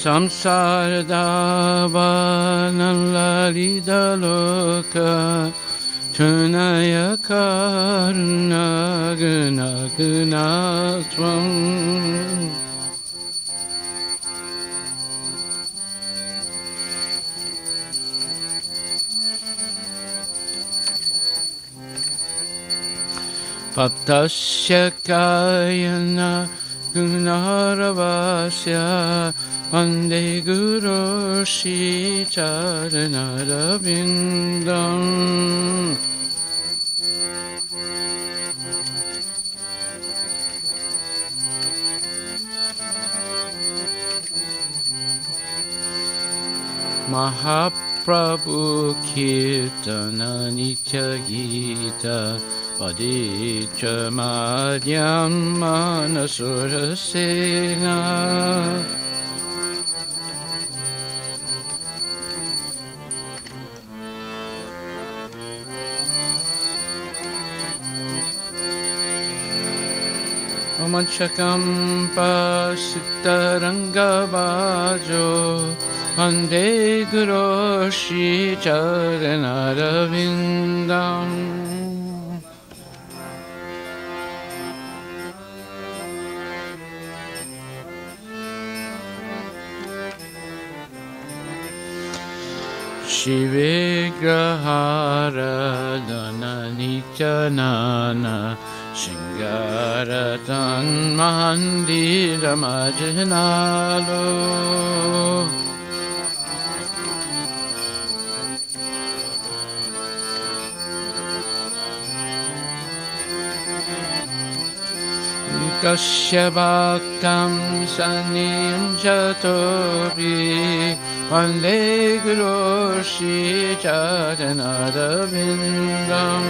samsaradhavanalalitaloka tunaya karunagunatvam Paptasya kayana gunaravasya Vande Guru Shri Charanarabindam Mahaprabhu Kirtana Nitya Gita Paditra Madhyam Manasurasena Amanchakam Pasittarangavajo Vande Guru Shri Charanarabindam Shivigraharadhana Nityanana Shingaratan Mandira Majanalo Kashyabakam Sanim Jatobi Vande Guru Shri Charanarabindam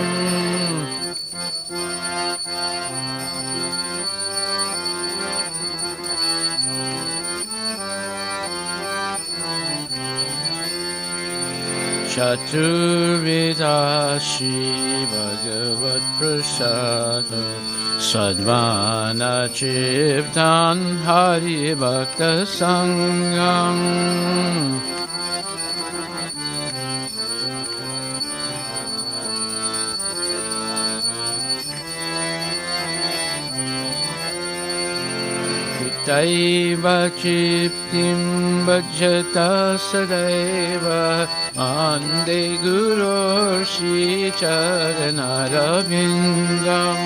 Chaturveda Shri Bhagavat Prasada Sadvana Chiptan Hari Bhakta Sangam Taiva Chiptim Bhajata Sadaiva Ande Guru Shri Charanarabindam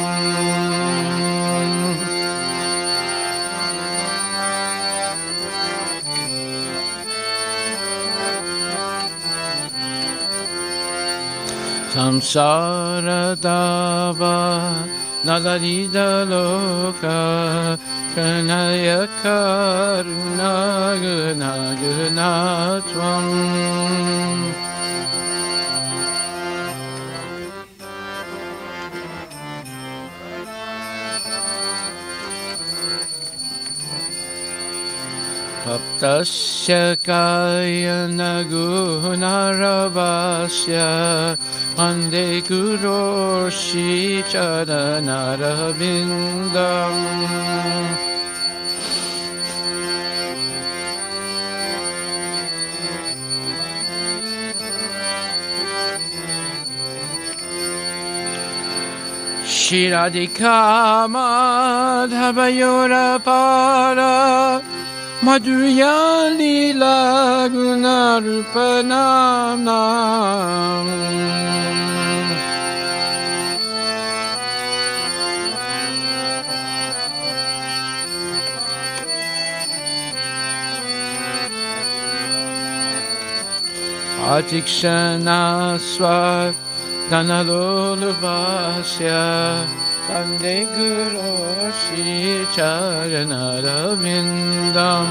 Samsaradava Naladidaloka Pranaya Karunagunatvam Paptasya kayana gunaravasya Vande Guru Shri Charanarabindam Shri Radhika Madhavayora Para Madhurya Lila Gunarupanam Atikshana Swa Dhanalolubhasya Vande Guru Shri Charanarabindam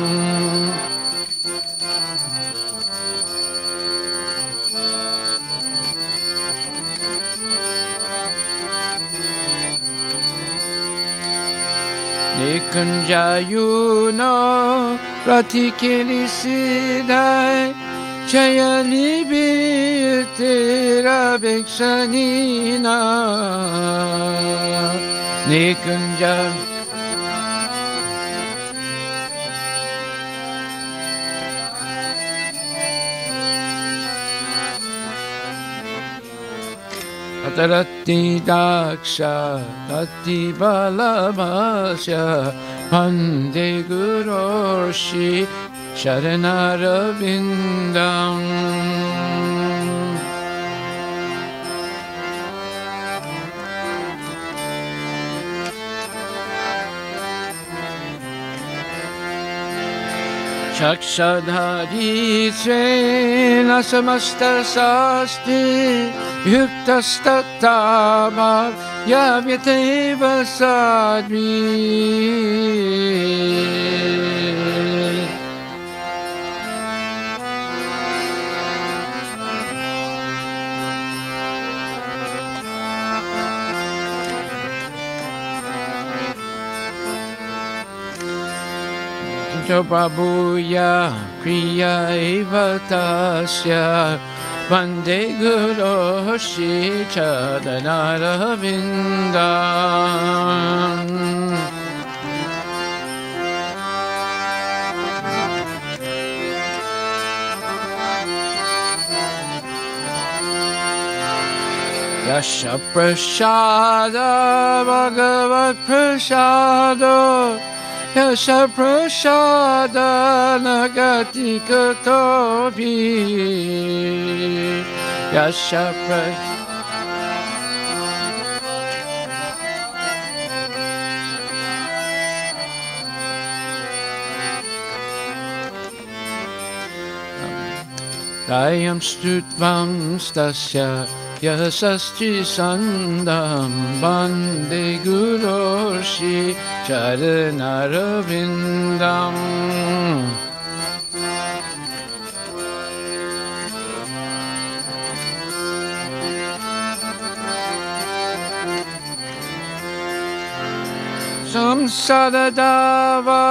Nikunjayuno Ratikilisidai Jaya Nibitira Bhiksanina Nikunja Atarati Daksha Tati Balabhasya Pande Guroshi Sharanarabindam. Chakshadhari Svena Samasta Sasti Yuktastatama Yavyateva Sadvi. Prabhuya Kriya Evatasya Vande Guru Shri Charanarvindam. Yasha Prasada Bhagavad Prasada Yasha Prasada Nagati Katobi. Yasha Dayam Stutvam Stasya Yasasti Sandam Bande Guroshi Charanarvindam. Samsadadava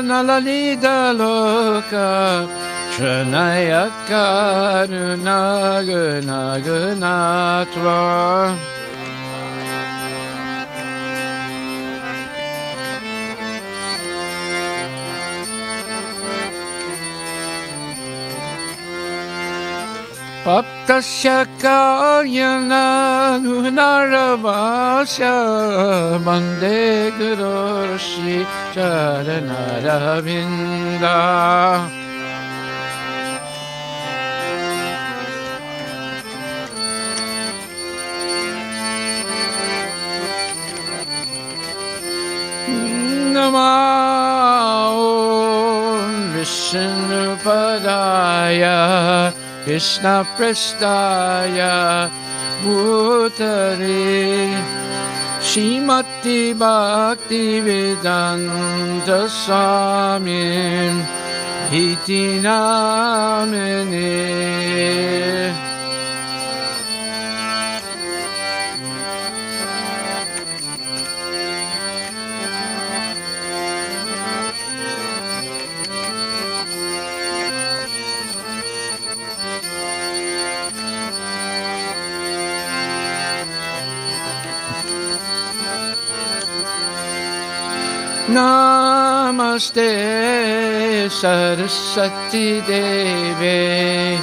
Nalalida Loka Shranaya Karuna Guna Gunatva. Bhaktasya Kalyana Gunaravasya Bande Guroshi Charanaravinda. Namo Vishnu Padaya Krishna Prestaya Bhutare Shrimati Bhakti Vedanta Swami Iti Namine. Namaste Saraswati Deve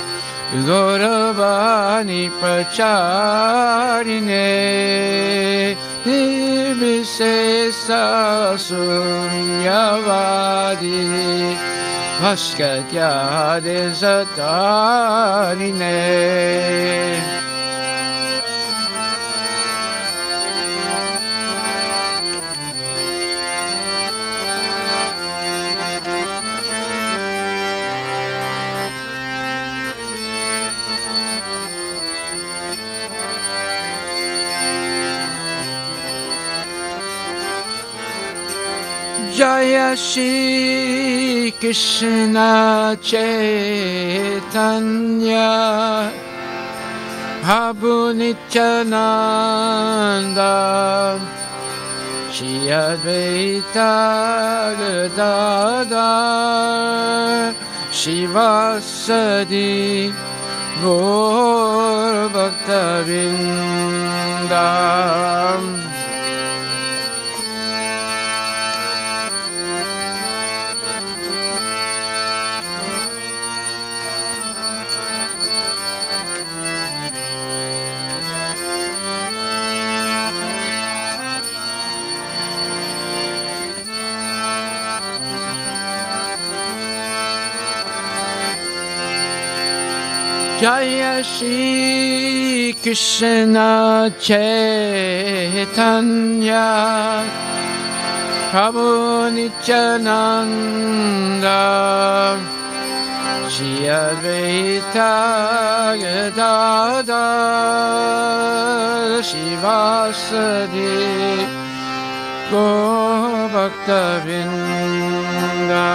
Gauravani Pracharine Nirvisesa Sunyavadi Bhaskatyade Satarine. Jaya Shri Krishna Chaitanya Prabhu Nityananda Shri Advaita Gadadhar Shivasadi Gaur Bhaktavinda. Jaya Shri Krishna Chaitanya Prabhu Nityananda Shri Advaita Gadadhar Shivasadi Gaur Bhakta Vrinda.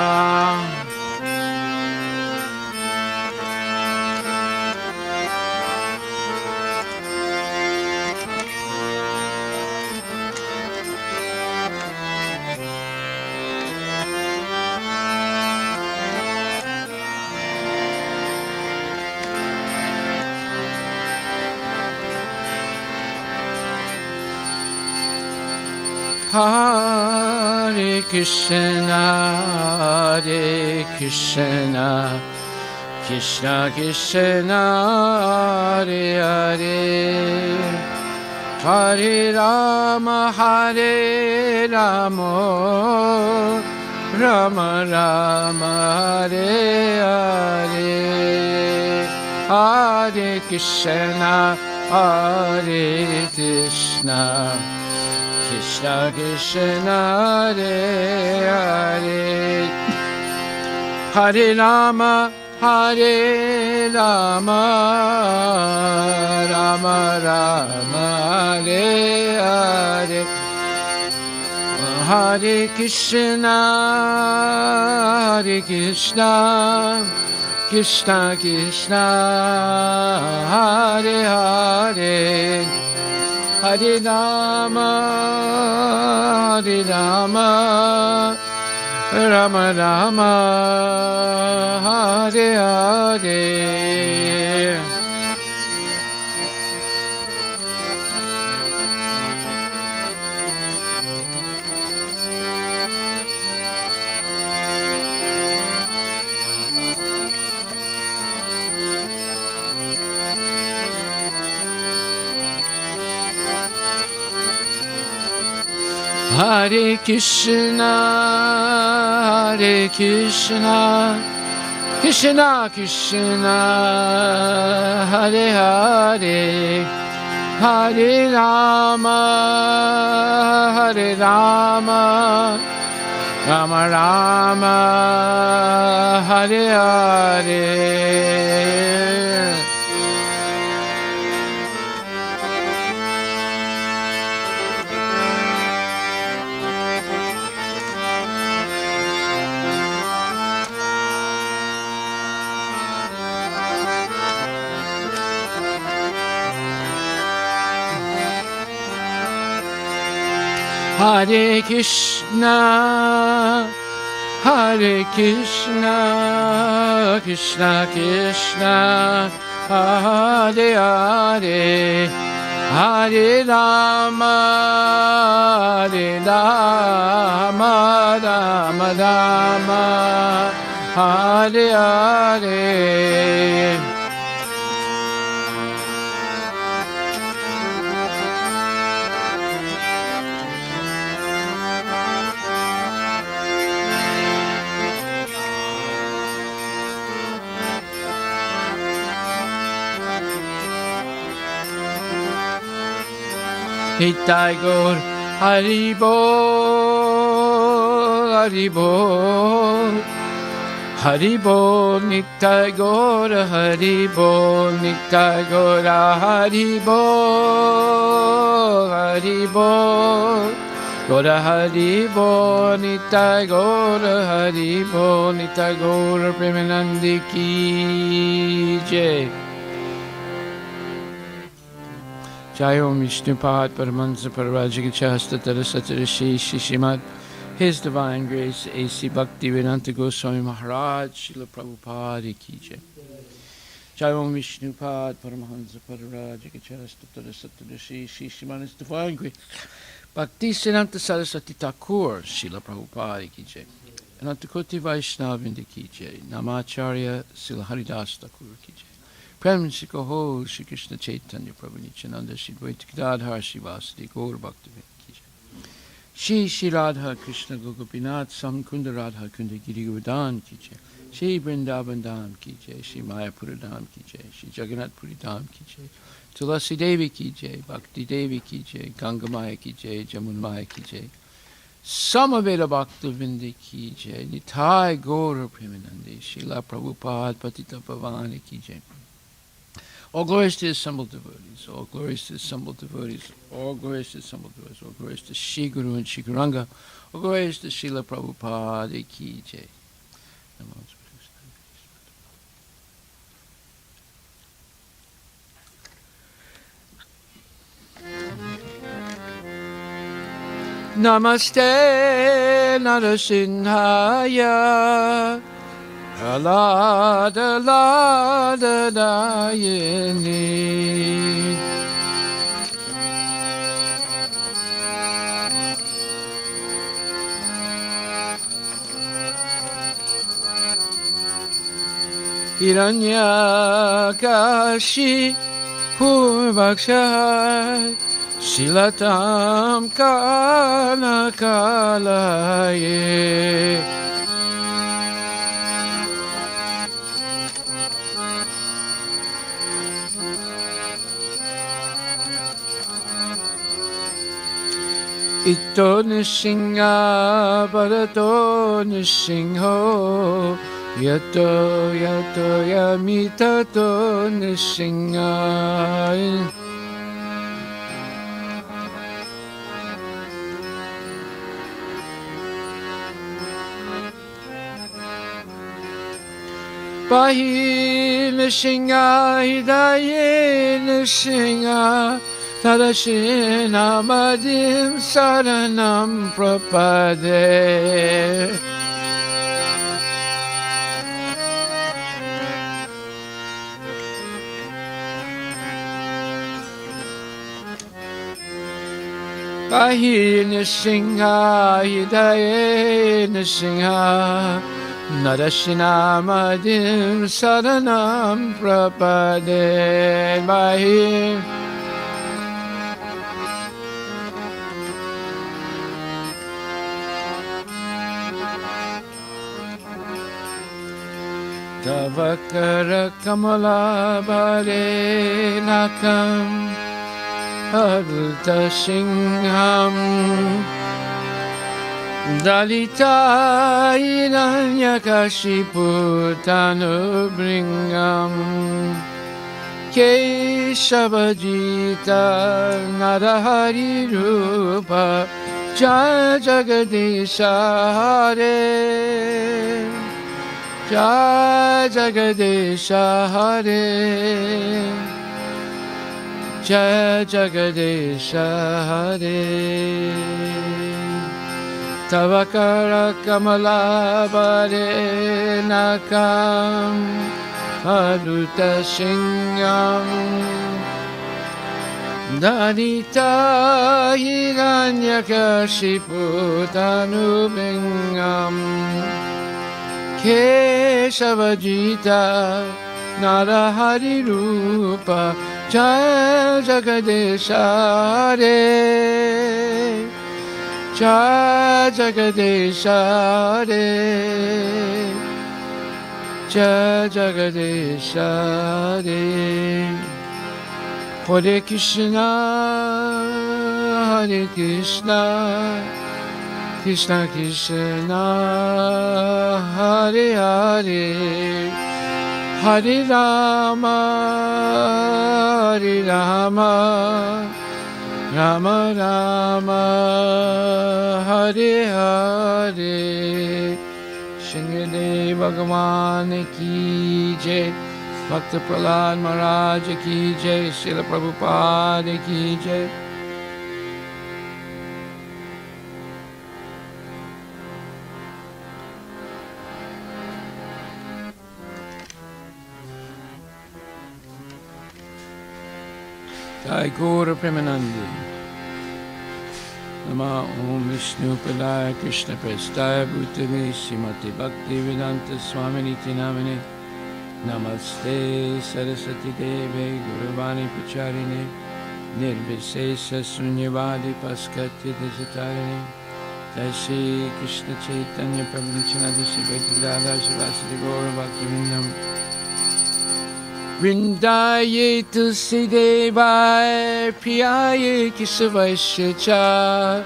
Hare Krishna, Hare Krishna, Krishna Krishna, Hare Hare, Hare Rama, Hare Rama, Rama Rama, Hare Hare, Hare Krishna, Hare Krishna, Krishna Krishna, Hare Hare, Hare Rama, Hare Rama, Rama Rama, Hare Hare, Hare Krishna, Hare Krishna, Krishna Krishna, Hare Hare, Hare Rama, Hare Rama, Rama Rama, Hare Hare. Hare Krishna, Hare Krishna, Krishna Krishna, Hare Hare, Hare Rama, Hare Rama, Rama Rama, Hare Hare. Hare Krishna, Hare Krishna, Krishna Krishna, Hare Hare, Hare Rama, Hare Rama, Rama Rama, Hare Hare. Nitai Gaur Hari Bol, Hari Bol, Hari Bol, Nitai Gaur Hari Bol, Nitai Gaur Hari Bol, Hari Bol, Gaur Hari Bol, Nitai Gaur Hari Bol, Nitai Gaur Premanandi Ki Jai. Jai Om Vishnupad Paramahansa Parivrajagochasta Tarasatara Shri Shrimad His Divine Grace A.C. Bhaktivedanta Goswami Maharaj Srila Prabhupada Ki Jai. Jai Om Vishnupad Paramahansa Parivrajagochasta Tarasatara Shri Shrimad His Divine Grace Bhaktisiddhanta Saraswati Thakur Srila Prabhupada Ki Jai. Anantakoti Vaishnavinda Ki Jai. Namacharya Srila Haridas Thakur Ki Jai. Prem Sikoho Shri Krishna Chaitanya Prabhu Nityananda Shri Dvaita Gadadhar Shivasadi Gaur Bhaktivinoda Ki Jai. Shri Shri Radha Krishna Gopinath Samkunda Radha Kunda Giri Govardhan Ki Jai. Shri Vrindavan Dham ki jai, Shri Mayapura Dham ki jai, Shri Jagannath Puri Dham ki jai, Tulasi Devi ki jai, Bhakti Devi ki jai, Ganga Maya ki jai, Jamun Maya ki jai, Samaveda Bhakta Vindi ki jai, Nitai Gaura Premanande, Srila Prabhupada Patita Pavani ki jai. All glories to the assembled devotees, all glories to the assembled devotees, all glories to the assembled devotees, all glories to Shri Guru and Shri Guranga, all glories to Srila Prabhupada ki jai. Namaste Narasimhaya Alada Lada Dayini Hiranyakashi Purvakshai Shilatam Kana Kalaye Ito Nishinga Barato Nishingho Yato Yato Yamitato Nishinga Bahi Nishinga Hidaye Nishinga Tadashina Madim Saranam Prapade Bahi Nishinga Hidaye Nishinga Narashinamadim Saranam Prapade Bahi Tavakara Kamala Bale Nakam Adulta Singham Dalita Hiranyakashipu Tanubringam Keshavajita Narahari Rupa Jaya Jagadisha Hare Jaya Jagadisha Hare Jaya Jagadisha Hare Tavakara Kamala Bade Nakam Aduta Singham Danita Hiranyakashipu Tanubingam Keshavajita Narahari Rupa Jaya Jagadisha Hare Jaya Jagadisha Hare Jaya Jagadisha Hare Hare Krishna Hare Krishna Krishna Krishna Hare Hare Hare Rama Hare Rama Rama Rama Hare Hare Shingade Bhagavan ki jai Bhakta Prahlad Maharaj ki jai Srila Prabhupada ki jai Jai Gaura Premanande Nama Om Vishnu Padaya Krishna Prestaya Bhutale Srimati Bhakti Vedanta Swami Niti Namane Namaste Saraswati Deve Guruvani Pacharine Nirvisesa Sunyavadi Paskatya Desatarine Jai Shri Krishna Chaitanya Prabhu Nityananda Shri Advaita Shivasadi Gaura Bhaktivinoda Vrindaye Tulsi Devaya Priyaye Kesavasya Cha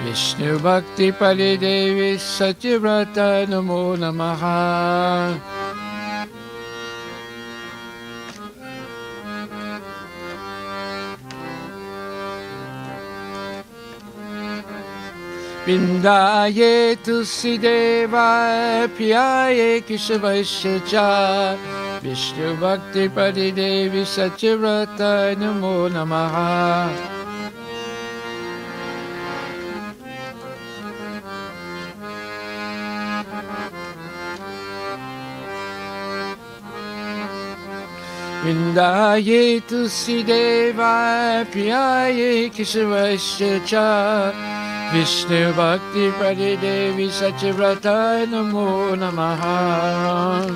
Vishnu Bhakti Pari Devi Satyavrata Namo Namaha Vrindaye Tulsi Devaya Priyaye Kesavasya Cha Vishnu Bhakti Pari Devi Satyavrata Namo Namaha Vrindaye Tulsi Devaya Priyaye Kesavasya Cha Vishnu Bhakti Pari Devi Satyavrata Namo Namaha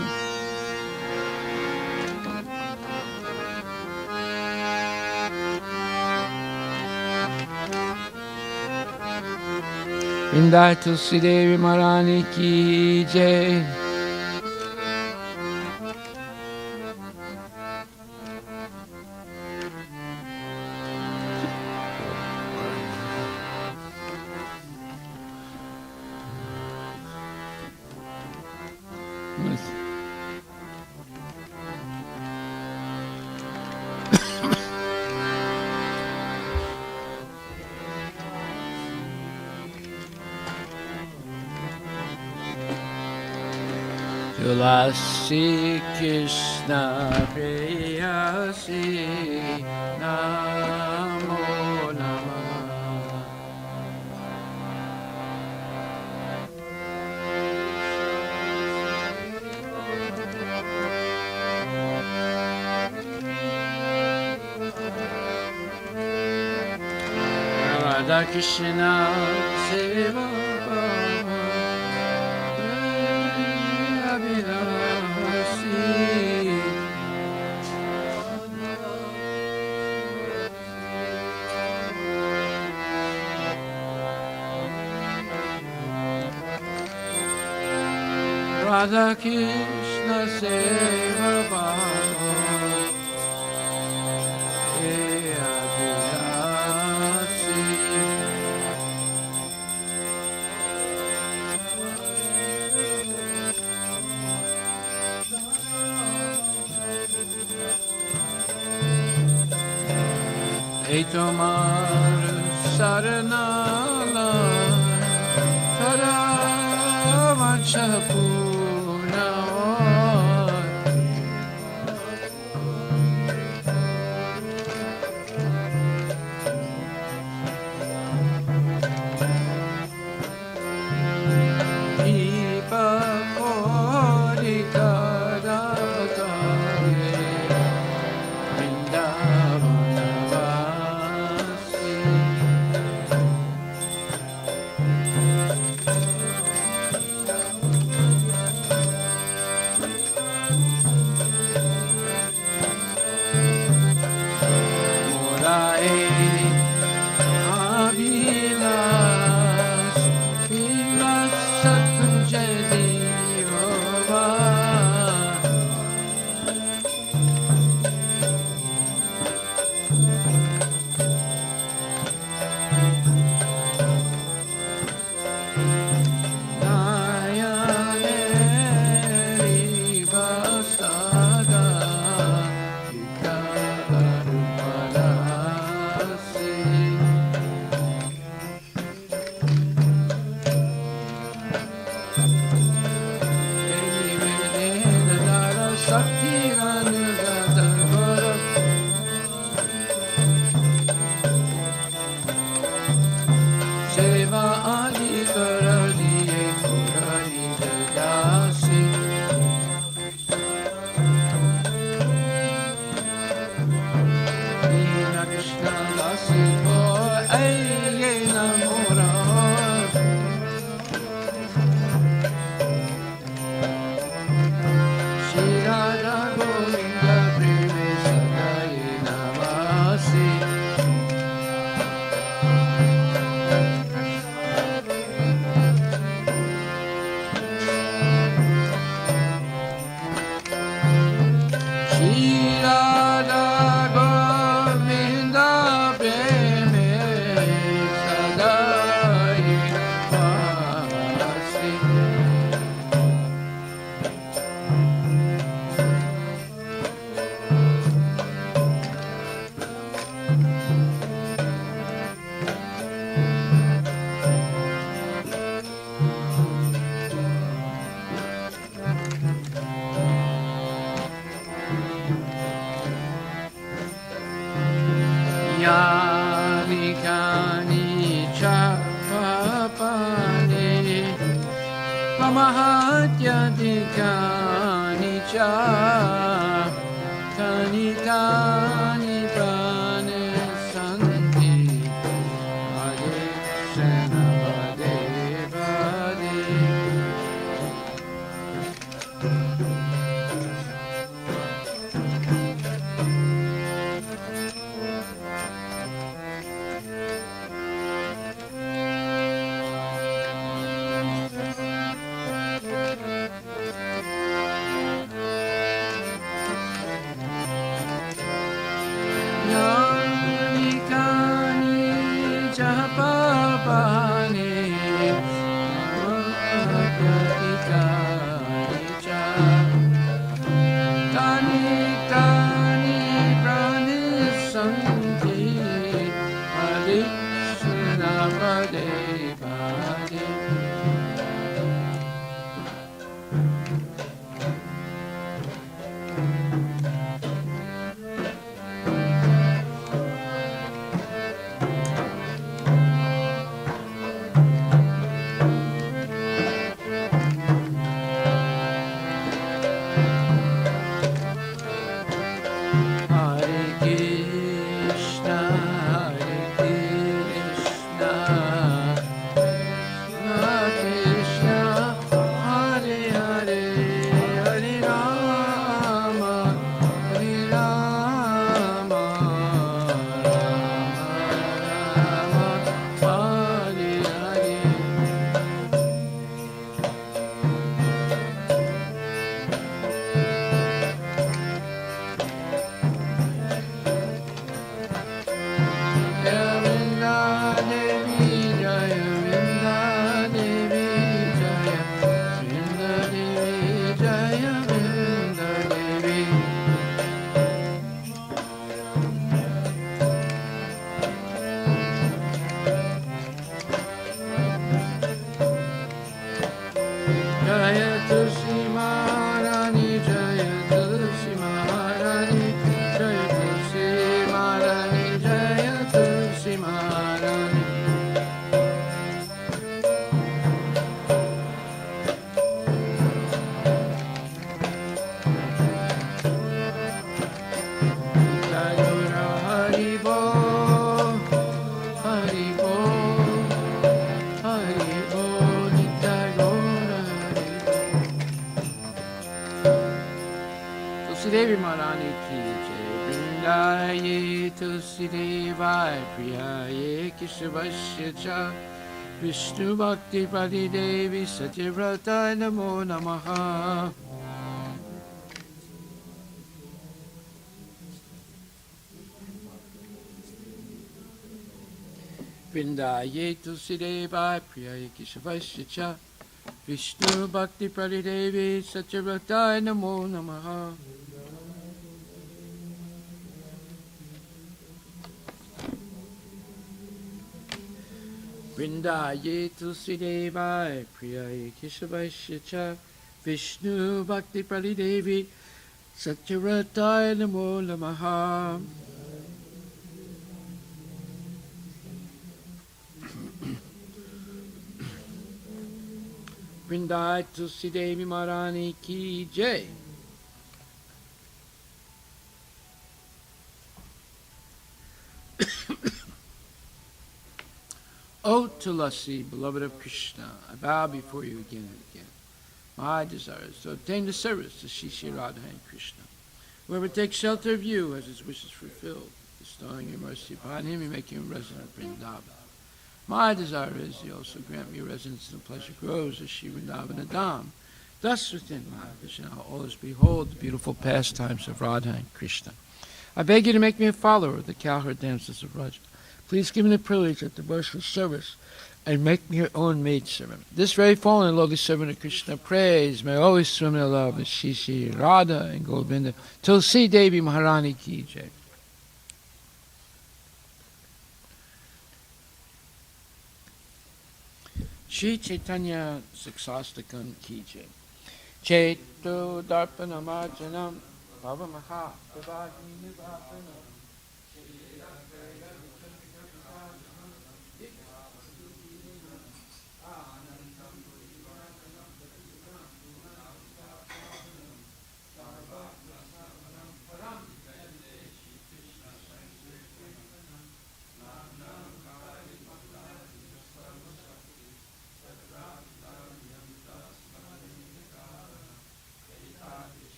Vrindaye Tulsi Devi Maharani Ki Jai Tulasi Krishna Preyasi Namo Namaha Radha Krishna Seva Radha Krishna Seva Bhava Abhirasi Ei tomar saranala Karavanshapuno Ipa Kori Karatare Vrindavanavasi Mamahatyadikani cha Tani tani prane santi Ade Shena Bade Bade Devi Marani ki jai Vrindaye Tulsi Devai Priyaye Keshavasya cha Vishnu Bhakti Padi Devi Satyavrata Namo Namaha Vrindaye Tulsi Devai Priyaye Keshavasya cha Vishnu Bhakti Padi Devi Satyavrata Namo Namaha Vrindaye Tulsi Devai Priyaye Keshavasya cha Vishnu Bhakti Padi Devi Satyavrata Namo Namaha Vrindaye Tulsi Devi Marani ki jai. O Tulasi, beloved of Krishna, I bow before you again and again. My desire is to obtain the service of Shri Shri Radha and Krishna. Whoever takes shelter of you has his wishes fulfilled. Bestowing your mercy upon him, you make him resident of Vrindavan. My desire is you also grant me residence in the pleasure groves of Shri Vrindavan Dham. Thus within my vision I will always behold the beautiful pastimes of Radha and Krishna. I beg you to make me a follower of the cowherd dances of Raja. Please give me the privilege of devotional service and make me your own maidservant. This very fallen and lowly servant of Krishna praise may always swim in the love of Shri Shri Radha and Govinda. Tulsi Devi Maharani ki jai. Shri Chaitanya Siksastakam ki jai. Cheto Darpana Marjanam Bhava Maha Prabhagini Vapanam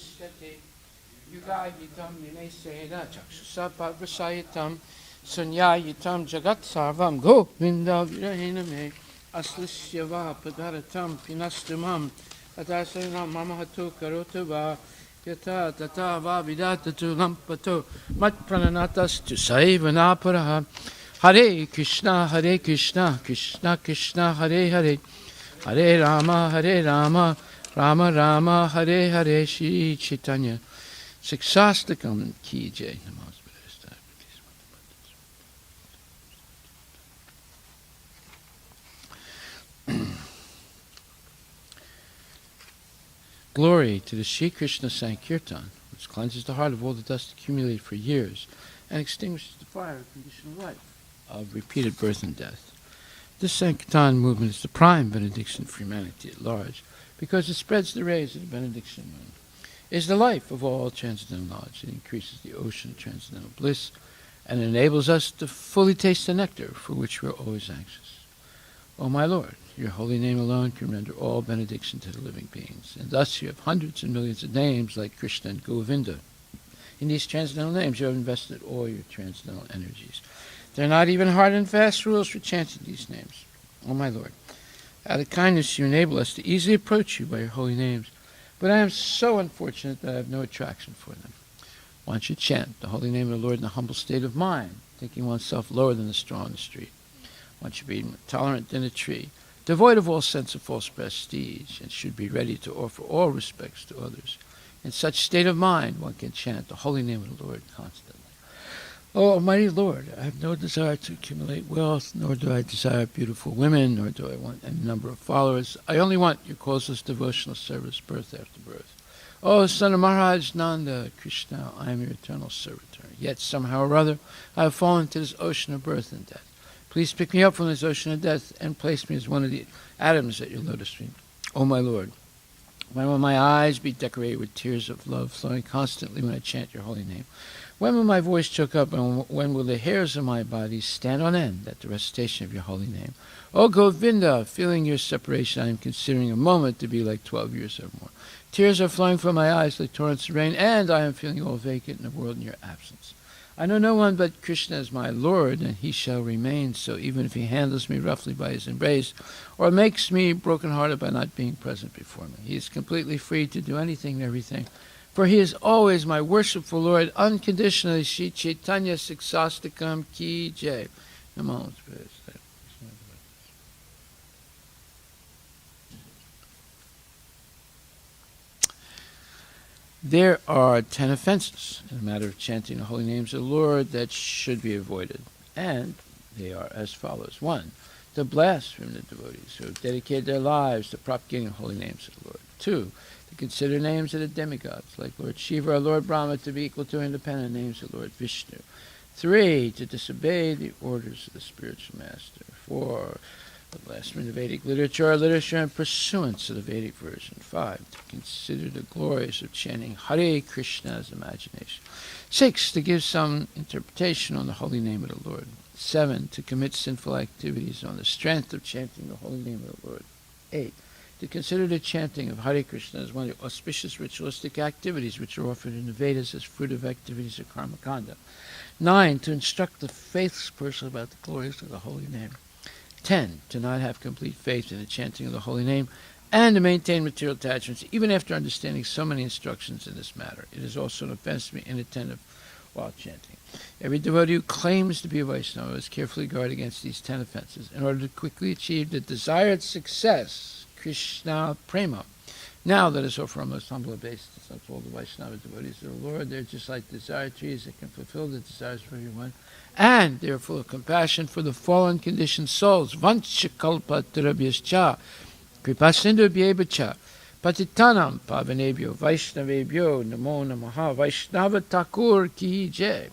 Namaste Yugayitam Ninesena Chakshusapavasayitam Sunyayitam Jagat Sarvam Govinda Virahiname Aslisyava Padaratam Pinastumam Atasanam Mamahatu Karotava Yata Tata Vavidatu Lampato Mat Prananatas to Saivanaparaha Hare Krishna, Krishna Krishna, Hare Hare, Hare Rama, Rama Rama, Hare Hare, Shri Chaitanya. Siksastakam Ki Jai. Glory to the Shri Krishna Sankirtan, which cleanses the heart of all the dust accumulated for years and extinguishes the fire of conditional life, of repeated birth and death. This Sankirtan movement is the prime benediction for humanity at large, because it spreads the rays of the benediction moon. It is the life of all transcendental knowledge. It increases the ocean of transcendental bliss, and enables us to fully taste the nectar for which we are always anxious. O my Lord, your holy name alone can render all benediction to the living beings, and thus you have hundreds and millions of names like Krishna and Govinda. In these transcendental names you have invested all your transcendental energies. There are not even hard and fast rules for chanting these names. O my Lord, out of kindness you enable us to easily approach you by your holy names, but I am so unfortunate that I have no attraction for them. One should chant the holy name of the Lord in a humble state of mind, thinking oneself lower than the straw in the street. One should be more tolerant than a tree, devoid of all sense of false prestige, and should be ready to offer all respects to others. In such state of mind, one can chant the holy name of the Lord constantly. O Almighty Lord, I have no desire to accumulate wealth, nor do I desire beautiful women, nor do I want any number of followers. I only want your causeless devotional service, birth after birth. O son of Maharaj Nanda, Krishna, I am your eternal servitor. Yet somehow or other, I have fallen into this ocean of birth and death. Please pick me up from this ocean of death and place me as one of the atoms at your lotus feet. O my Lord, when will my eyes be decorated with tears of love flowing constantly when I chant your holy name? When will my voice choke up, and when will the hairs of my body stand on end at the recitation of your holy name? O Govinda, feeling your separation, I am considering a moment to be like 12 years or more. Tears are flowing from my eyes like torrents of rain, and I am feeling all vacant in the world in your absence. I know no one but Krishna as my Lord, and he shall remain so, even if he handles me roughly by his embrace, or makes me broken-hearted by not being present before me. He is completely free to do anything and everything, for he is always my worshipful Lord, unconditionally. Shri Chaitanya Siksastakam Ki Jai. Namo. There are 10 offenses in the matter of chanting the holy names of the Lord that should be avoided, and they are as follows. 1. To blaspheme the devotees who have dedicated their lives to propagating the holy names of the Lord. 2. To consider names of the demigods, like Lord Shiva or Lord Brahma, to be equal to independent names of Lord Vishnu. 3. To disobey the orders of the spiritual master. 4. To blaspheme the Vedic literature or literature in pursuance of the Vedic version. 5. To consider the glories of chanting Hare Krishna as imagination. 6. To give some interpretation on the holy name of the Lord. 7. To commit sinful activities on the strength of chanting the holy name of the Lord. 8. To consider the chanting of Hare Krishna as one of the auspicious ritualistic activities which are offered in the Vedas as fruit of activities of karmakanda. 9. To instruct the faithless person about the glories of the holy name. 10. To not have complete faith in the chanting of the holy name, and to maintain material attachments even after understanding so many instructions in this matter. It is also an offense to be inattentive while chanting. Every devotee who claims to be a Vaishnava must carefully guard against these 10 offenses in order to quickly achieve the desired success, Krishna Prema. Now let us offer our most humble obeisance to all the Vaishnava devotees of the Lord. They're just like desire trees that can fulfill the desires for everyone, and they are full of compassion for the fallen conditioned souls. Vanchakalpa tarabhyascha kripasindubhyevacha patitanam pavanebhyo vaishnavebhyo namo namaha. Vaishnava Thakur ki jai.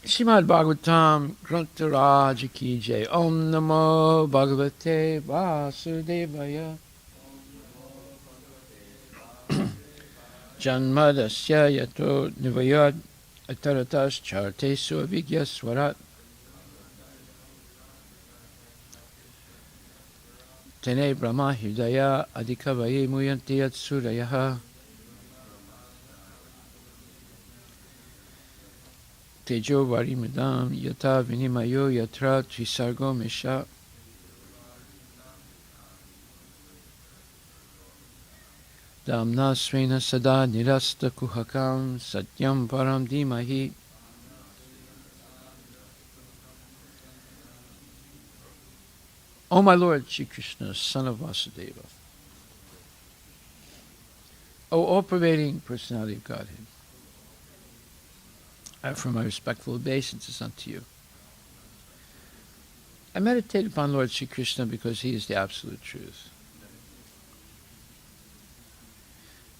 Srimad Bhagavatam Grantharaj ki jai. Om Namo Bhagavate Vasudevaya. Janmadasya yato nivayad ataratas chartesu avigya swarat. Tene Brahma Hridaya Adhikavaye Muyanti Yat Surayaha Tejo Varimudam Yata Vinimayo Yatra Trisargo Misha Damna Srena Sada Nirasta Kuhakam Satyam Param Dimahi. O my Lord Shri Krishna, son of Vasudeva, O all-pervading personality of Godhead, I offer my respectful obeisances unto you. I meditate upon Lord Shri Krishna because he is the absolute truth,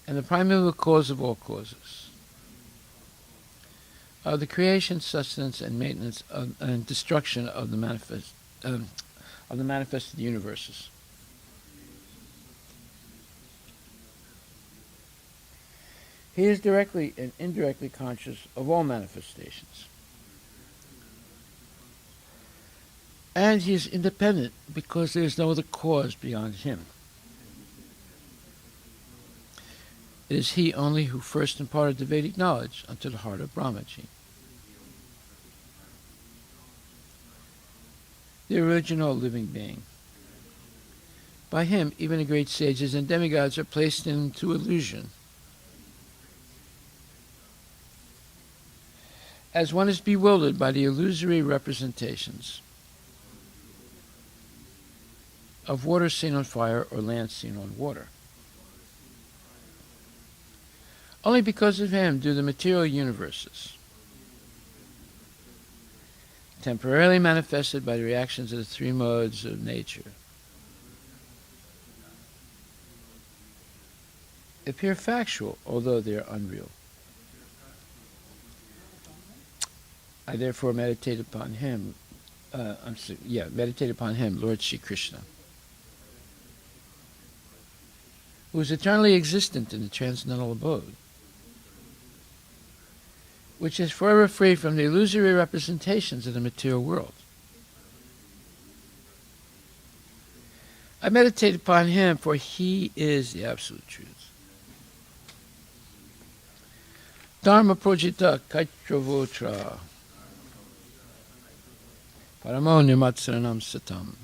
and the primeval cause of all causes, of the creation, sustenance, and maintenance and destruction of the manifested universes. He is directly and indirectly conscious of all manifestations. And he is independent because there is no other cause beyond him. It is he only who first imparted the Vedic knowledge unto the heart of Brahmaji. The original living being. By him, even the great sages and demigods are placed into illusion. As one is bewildered by the illusory representations of water seen on fire or land seen on water. Only because of him do the material universes, temporarily manifested by the reactions of the three modes of nature, appear factual, although they are unreal. I therefore meditate upon him, Lord Shri Krishna, who is eternally existent in the transcendental abode, which is forever free from the illusory representations of the material world. I meditate upon him, for he is the absolute truth. Dharma projita kaitravotra paramo nirmatsaranam satam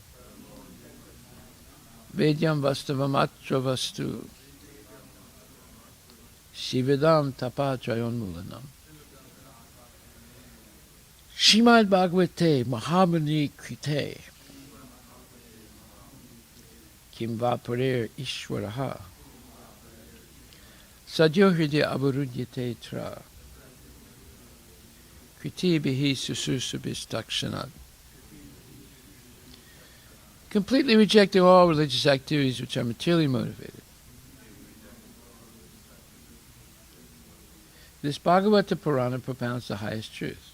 vedyam vastavam atra vastu shivedam tapatrayon mulanam. Shrimad Bhagavate Mahabali Krite Kim Vaparer Ishwaraha Sadyo Hridya Abarudyate Tra Kriti Bihi Sususubistakshanad. Completely rejecting all religious activities which are materially motivated. This Bhagavata Purana propounds the highest truth,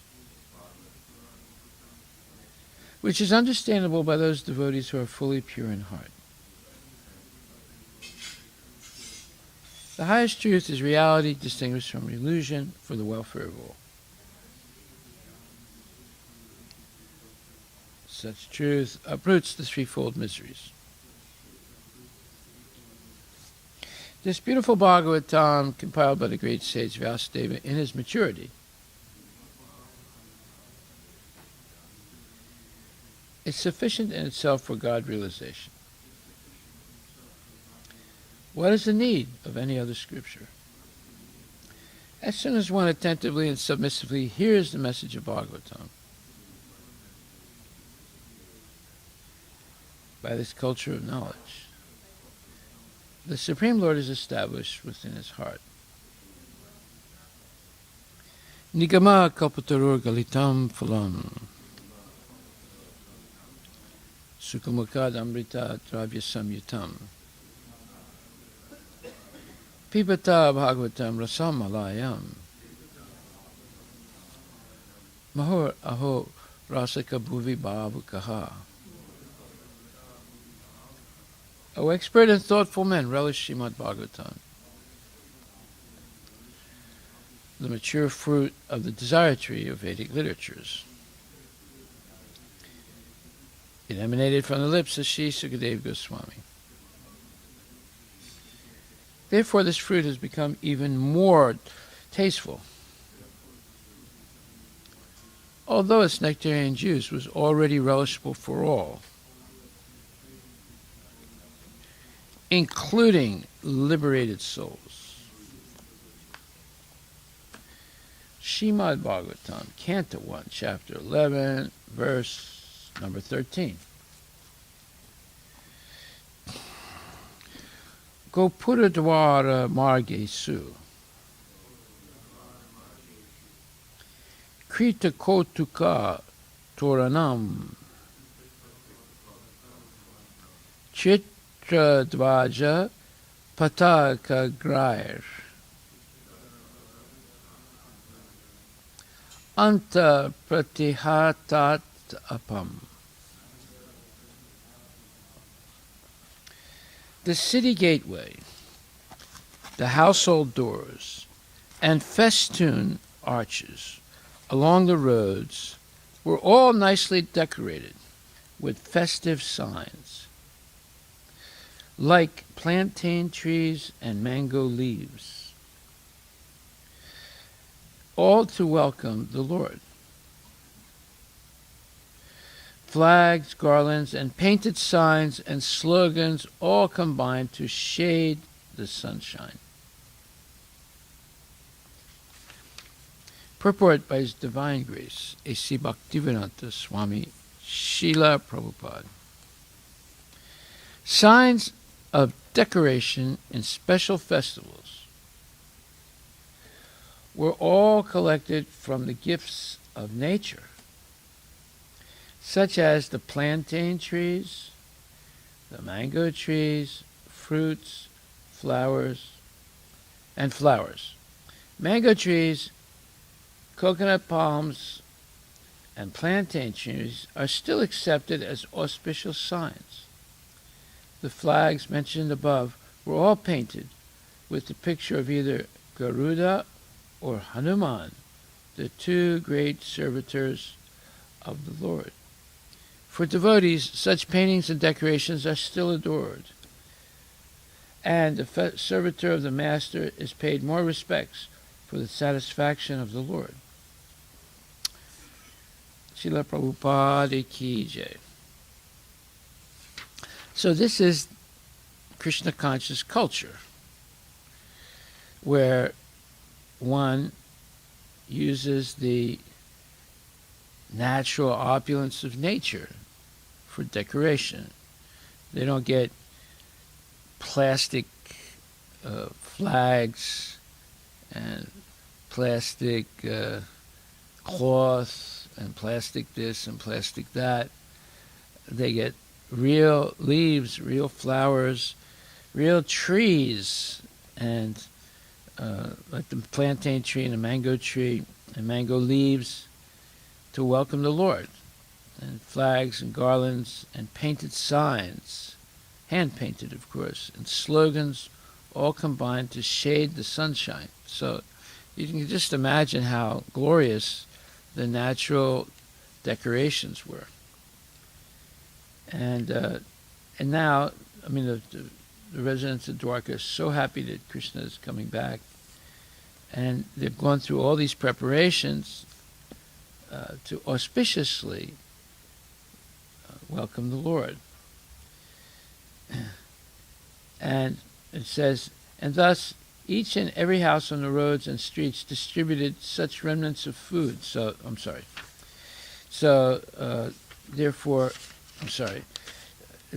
which is understandable by those devotees who are fully pure in heart. The highest truth is reality distinguished from illusion for the welfare of all. Such truth uproots the threefold miseries. This beautiful Bhagavatam, compiled by the great sage Vyasadeva in his maturity, is sufficient in itself for God realization. What is the need of any other scripture? As soon as one attentively and submissively hears the message of Bhagavatam, by this culture of knowledge, the Supreme Lord is established within his heart. Nigama kalpatarur galitam phalam Sukamukad amrita dravya samyutam Pibata bhagavatam rasam alayam Mahor aho rasaka bhuvi bhavukaha. O expert and thoughtful men, relish Srimad Bhagavatam, the mature fruit of the desire tree of Vedic literatures. It emanated from the lips of Sri Sukadeva Goswami. Therefore, this fruit has become even more tasteful. Although its nectarian juice was already relishable for all, including liberated souls. Srimad Bhagavatam, Canto 1, Chapter 11, verse number 13. Gopura Dwara Margesu Krita Kotuka Toranam Chitra Dvaja Pataka Grair Anta Pratihatat Apam. The city gateway, the household doors, and festoon arches along the roads were all nicely decorated with festive signs, like plantain trees and mango leaves, all to welcome the Lord. Flags, garlands, and painted signs and slogans all combined to shade the sunshine. Purport by His Divine Grace, A.C. Bhaktivedanta Swami Srila Prabhupada. Signs of decoration in special festivals were all collected from the gifts of nature, such as the plantain trees, the mango trees, fruits, flowers. Mango trees, coconut palms, and plantain trees are still accepted as auspicious signs. The flags mentioned above were all painted with the picture of either Garuda or Hanuman, the two great servitors of the Lord. For devotees, such paintings and decorations are still adored, and the servitor of the Master is paid more respects for the satisfaction of the Lord. Srila Prabhupada Ki Jai. So this is Krishna conscious culture, where one uses the natural opulence of nature for decoration. They don't get plastic flags and plastic cloth and plastic this and plastic that. They get real leaves, real flowers, real trees, and like the plantain tree and the mango tree and mango leaves to welcome the Lord, and flags and garlands and painted signs, hand-painted of course, and slogans all combined to shade the sunshine. So you can just imagine how glorious the natural decorations were. And now, I mean, the residents of Dwarka are so happy that Krishna is coming back, and they've gone through all these preparations to auspiciously welcome the Lord. And it says, and thus each and every house on the roads and streets distributed such remnants of food. Therefore, it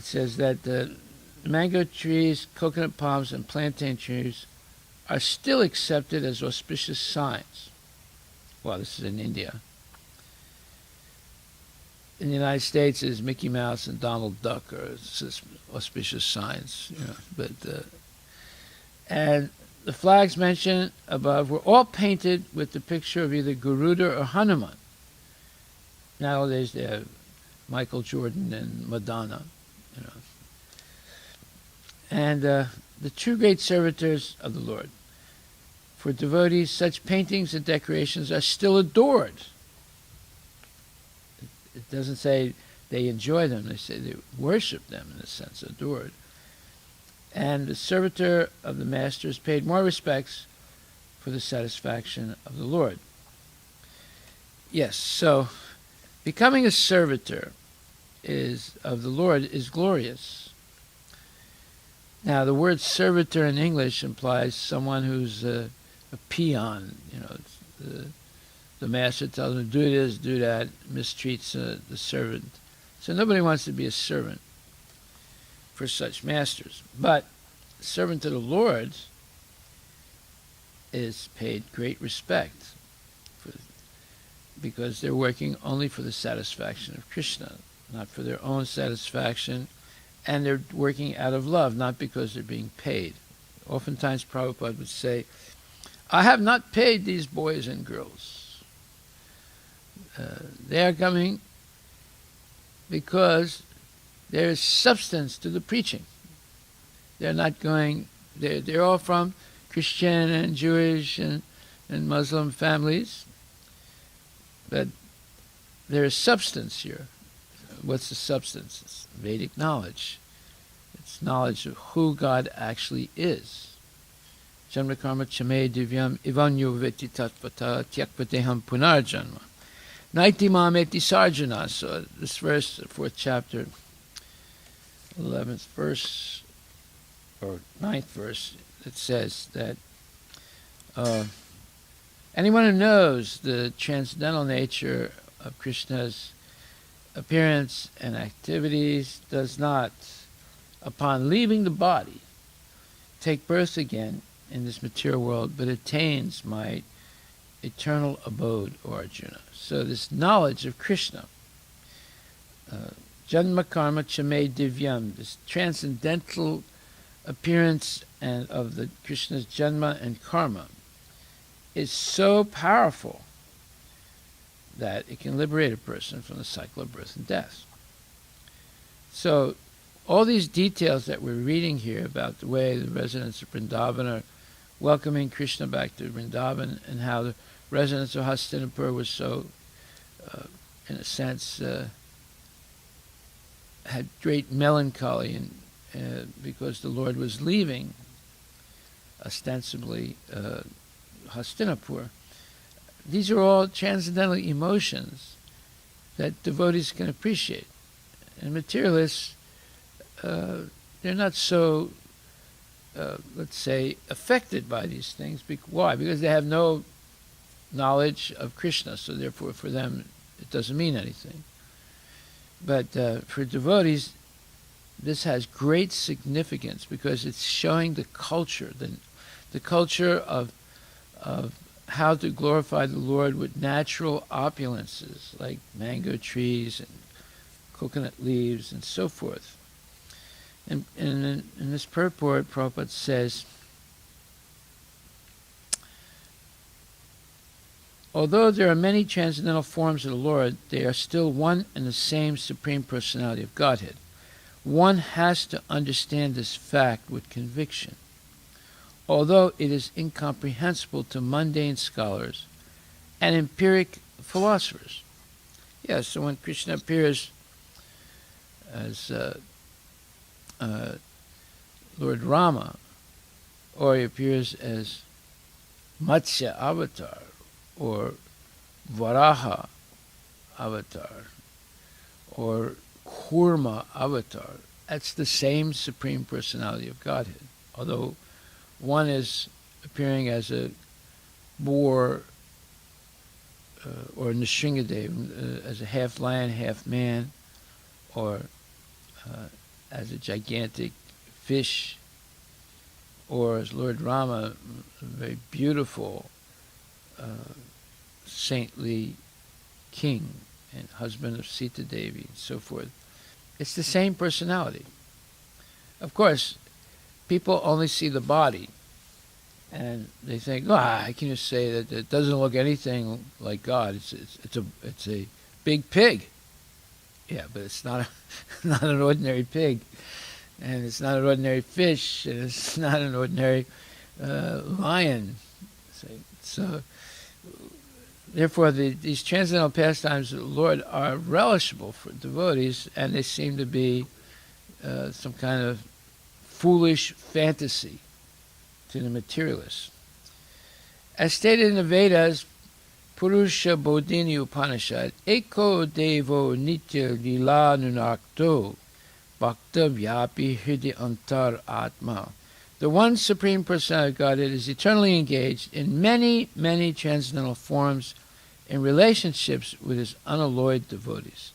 says that the mango trees, coconut palms, and plantain trees are still accepted as auspicious signs. Well, this is in India. In the United States, it's Mickey Mouse and Donald Duck are auspicious signs. And the flags mentioned above were all painted with the picture of either Garuda or Hanuman. Nowadays, they have Michael Jordan and Madonna. And the two great servitors of the Lord. For devotees, such paintings and decorations are still adored. It doesn't say They enjoy them. They say they worship them, in a sense, adored. And the servitor of the master is paid more respects for the satisfaction of the Lord. Yes, so becoming a servitor of the Lord is glorious. Now, the word servitor in English implies someone who's a peon. The master tells him, do this, do that, mistreats the servant. So nobody wants to be a servant for such masters. But servant to the Lord is paid great respect because they're working only for the satisfaction of Krishna, not for their own satisfaction, and they're working out of love, not because they're being paid. Oftentimes Prabhupada would say, I have not paid these boys and girls. They are coming because there is substance to the preaching. They're not going, they're all from Christian and Jewish and Muslim families, but there is substance here. What's the substance? It's Vedic knowledge. It's knowledge of who God actually is. Janma karma chame divyam ivanyo veti tatvata tyakvateham punarjanma. Naiti mam eti sarjana. So this verse, the 4th chapter, 11th verse, or 9th verse, it says that anyone who knows the transcendental nature of Krishna's appearance and activities does not, upon leaving the body, take birth again in this material world, but attains my eternal abode, O Arjuna. So this knowledge of Krishna, Janma Karma Chame Divyam, this transcendental appearance and of the Krishna's Janma and Karma, is so powerful that it can liberate a person from the cycle of birth and death. So all these details that we're reading here about the way the residents of Vrindavan are welcoming Krishna back to Vrindavan, and how the residents of Hastinapur were so, in a sense, had great melancholy because the Lord was leaving, ostensibly, Hastinapur. These are all transcendental emotions that devotees can appreciate. And materialists, they're not so, let's say, affected by these things. Why? Because they have no knowledge of Krishna, so therefore for them it doesn't mean anything. But for devotees, this has great significance because it's showing the culture, the culture of how to glorify the Lord with natural opulences like mango trees and coconut leaves and so forth. And in this purport, Prabhupada says, although there are many transcendental forms of the Lord, they are still one and the same Supreme Personality of Godhead. One has to understand this fact with conviction. Although it is incomprehensible to mundane scholars and empiric philosophers. Yes, so when Krishna appears as Lord Rama, or he appears as Matsya avatar, or Varaha avatar, or Kurma avatar, that's the same Supreme Personality of Godhead. Although one is appearing as a boar, or Nrsingadev, as a half lion, half man, or as a gigantic fish, or as Lord Rama, a very beautiful, saintly king and husband of Sita Devi, and so forth. It's the same personality. Of course, people only see the body, and they think, I can just say that it doesn't look anything like God. It's a big pig. Yeah, but it's not not an ordinary pig, and it's not an ordinary fish, and it's not an ordinary lion. So Therefore, these transcendental pastimes of the Lord are relishable for devotees, and they seem to be some kind of foolish fantasy to the materialists. As stated in the Vedas, Purusha Bodhini Upanishad, Eko Devo Nitya Lila Nunakto Bhakta Vyapi Hridi Antar Atma. The one Supreme Personality of Godhead is eternally engaged in many, many transcendental forms in relationships with his unalloyed devotees.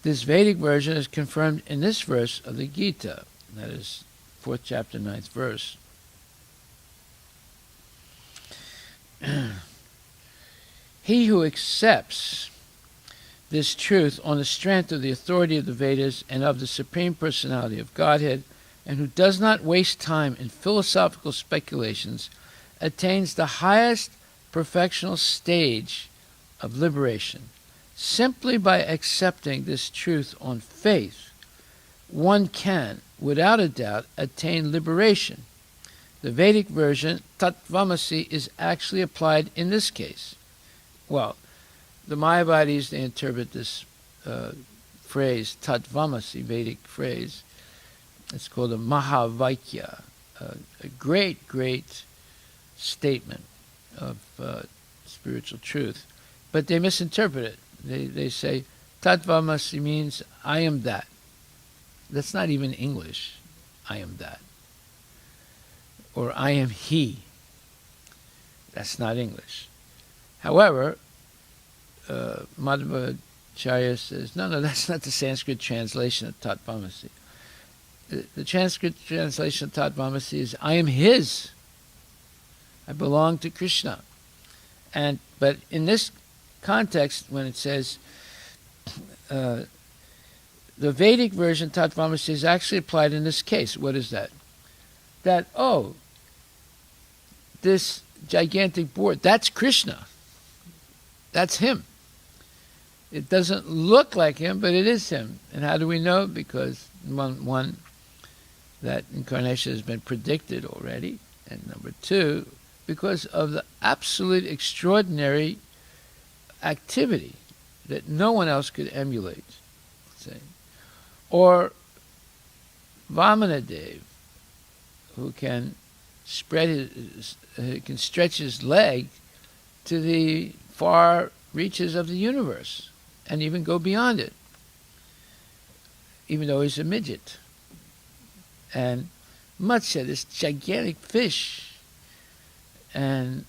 This Vedic version is confirmed in this verse of the Gita, that is 4th chapter, 9th verse. He who accepts this truth on the strength of the authority of the Vedas and of the Supreme Personality of Godhead, and who does not waste time in philosophical speculations, attains the highest perfectional stage of liberation. Simply by accepting this truth on faith, one can, without a doubt, attain liberation. The Vedic version, Tattvamasi, is actually applied in this case. Well, the Mayavadis, they interpret this phrase, Tattvamasi, Vedic phrase. It's called a Mahavaikya, a great, great statement of spiritual truth. But they misinterpret it. They say, Tattvamasi means, I am that. That's not even English, I am that. Or I am he. That's not English. However, Madhvacharya says, no, that's not the Sanskrit translation of Tattvamasi. The Sanskrit translation of Tattvamasi is, I am his. I belong to Krishna. But in this context, when it says, the Vedic version, Tattvamasi, is actually applied in this case. What is that? That, this gigantic board, that's Krishna. That's him. It doesn't look like him, but it is him. And how do we know? Because one, that incarnation has been predicted already, and number two, because of the absolute extraordinary activity that no one else could emulate. Say. Or Vamanadev, who can stretch his leg to the far reaches of the universe and even go beyond it, even though he's a midget. And Matsya, this gigantic fish, and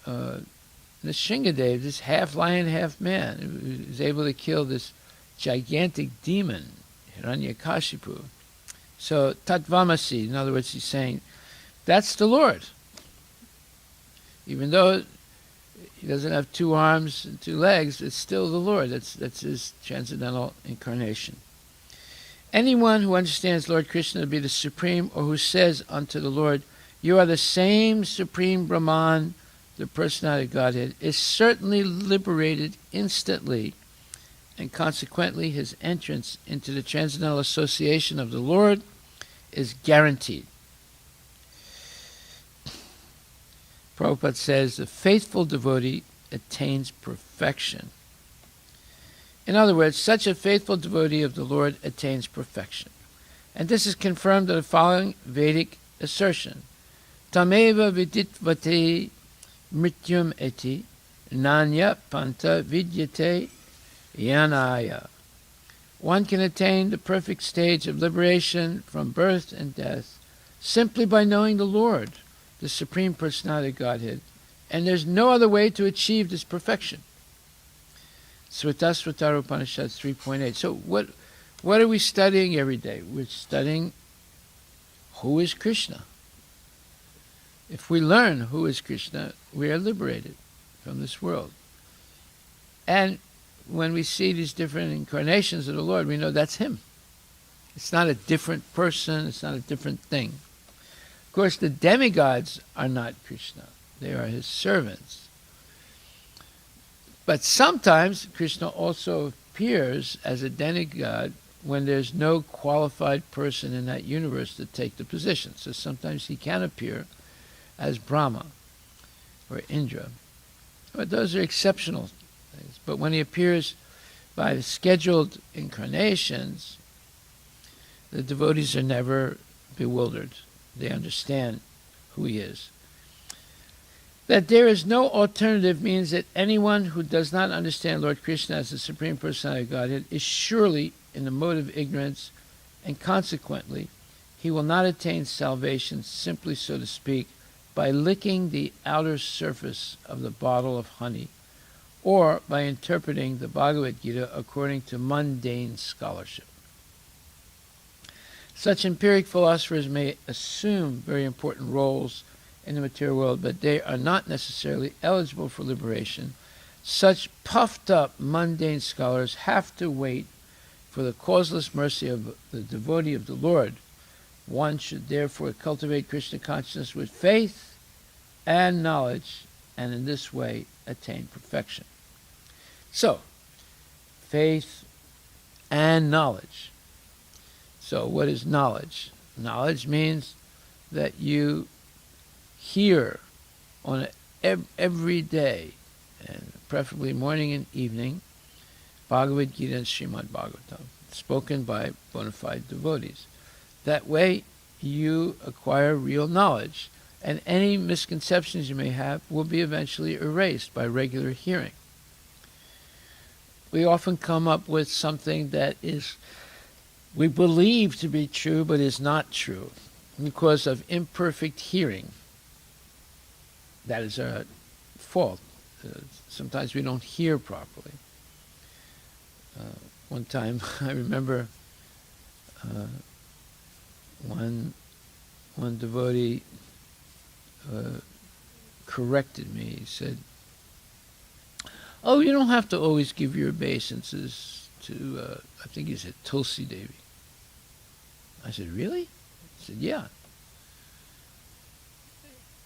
Nrsingadev, this half lion, half man, who is able to kill this gigantic demon, Hiranyakashipu. So Tattvamasi, in other words, he's saying, that's the Lord. Even though he doesn't have 2 arms and 2 legs, it's still the Lord. That's his transcendental incarnation. Anyone who understands Lord Krishna to be the Supreme, or who says unto the Lord, you are the same Supreme Brahman, the Personality of Godhead, is certainly liberated instantly, and consequently his entrance into the transcendental association of the Lord is guaranteed. Prabhupada says the faithful devotee attains perfection. In other words, such a faithful devotee of the Lord attains perfection. And this is confirmed in the following Vedic assertion. Tameva viditvate mrityum eti nanya panta vidyate yanaya. One can attain the perfect stage of liberation from birth and death simply by knowing the Lord, the Supreme Personality of Godhead, and there's no other way to achieve this perfection. Svatasvatara Upanishad 3.8. So what are we studying every day? We're studying who is Krishna. If we learn who is Krishna, we are liberated from this world. And when we see these different incarnations of the Lord, we know that's him. It's not a different person, it's not a different thing. Of course, the demigods are not Krishna. They are his servants. But sometimes Krishna also appears as a demigod when there's no qualified person in that universe to take the position. So sometimes he can appear as Brahma or Indra. But those are exceptional things. But when he appears by the scheduled incarnations, the devotees are never bewildered. They understand who he is. That there is no alternative means that anyone who does not understand Lord Krishna as the Supreme Personality of Godhead is surely in the mode of ignorance, and consequently, he will not attain salvation simply, so to speak, by licking the outer surface of the bottle of honey, or by interpreting the Bhagavad Gita according to mundane scholarship. Such empiric philosophers may assume very important roles in the material world, but they are not necessarily eligible for liberation. Such puffed-up mundane scholars have to wait for the causeless mercy of the devotee of the Lord. One should therefore cultivate Krishna consciousness with faith and knowledge, and in this way attain perfection. So, faith and knowledge. So what is knowledge? Knowledge means that you hear on every day, and preferably morning and evening, Bhagavad Gita and Srimad Bhagavatam, spoken by bona fide devotees. That way you acquire real knowledge, and any misconceptions you may have will be eventually erased by regular hearing. We often come up with something that we believe to be true, but is not true because of imperfect hearing. That is our fault. Sometimes we don't hear properly. One time, I remember one devotee corrected me. He said, "Oh, you don't have to always give your obeisances to," I think he said, Tulsi Devi. I said, "Really?" He said, "Yeah."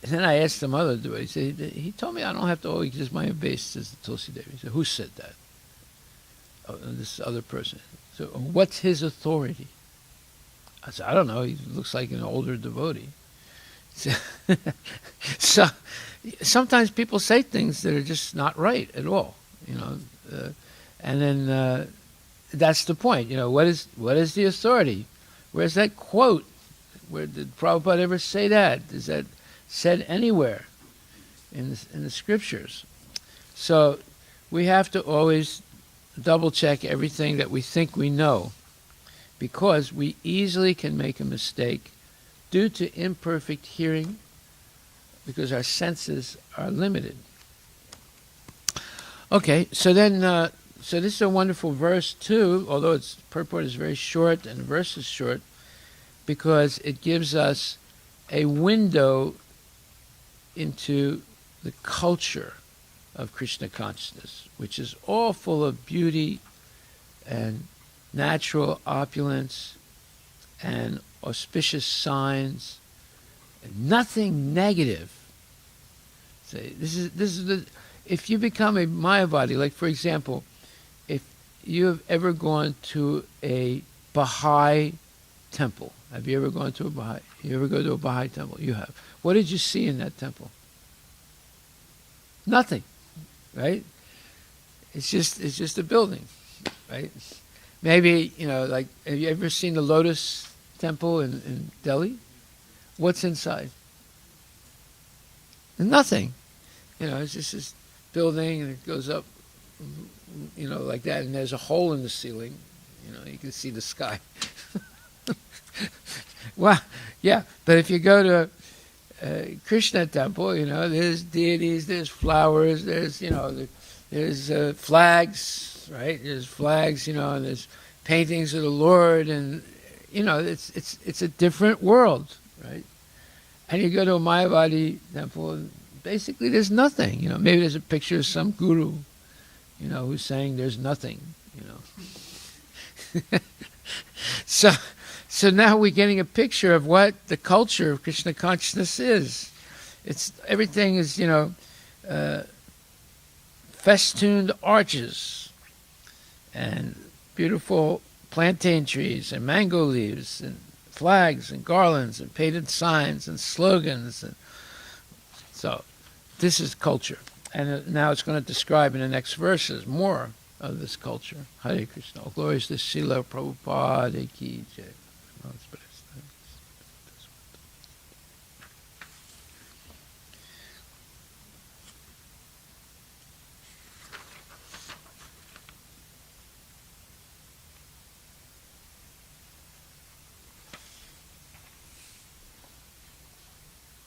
And then I asked some other devotee. He said, "He told me I don't have to always give my obeisances to Tulsi Devi." He said, "Who said that?" Oh, this other person. So, what's his authority? I said, "I don't know. He looks like an older devotee." So sometimes people say things that are just not right at all, and then that's the point. What is the authority? Where's that quote? Where did Prabhupada ever say that? Is that said anywhere in the scriptures? So we have to always double check everything that we think we know, because we easily can make a mistake due to imperfect hearing, because our senses are limited. Okay, so then, so this is a wonderful verse too, although its purport is very short and the verse is short, because it gives us a window into the culture of Krishna consciousness, which is all full of beauty and natural opulence and auspicious signs, and nothing negative. Say, this is the. If you become a Mayavadi, like for example, if you have ever gone to a Baha'i temple, have you ever gone to a Baha'i? You ever go to a Baha'i temple? You have. What did you see in that temple? Nothing, right? It's just a building, right? Maybe like, have you ever seen the Lotus Temple in Delhi? What's inside? Nothing. It's just this building, and it goes up, like that, and there's a hole in the ceiling. You can see the sky. Well, yeah, but if you go to Krishna temple, there's deities, there's flowers, there's flags, right? There's flags, and there's paintings of the Lord, and it's a different world, right? And you go to a Mayavadi temple, and basically there's nothing. Maybe there's a picture of some guru, who's saying there's nothing. So now we're getting a picture of what the culture of Krishna consciousness is. Everything is festooned arches and beautiful plantain trees and mango leaves and flags and garlands and painted signs and slogans. And so this is culture. And now it's going to describe in the next verses more of this culture. Hare Krishna. All glories to Srila Prabhupada Ki Jai.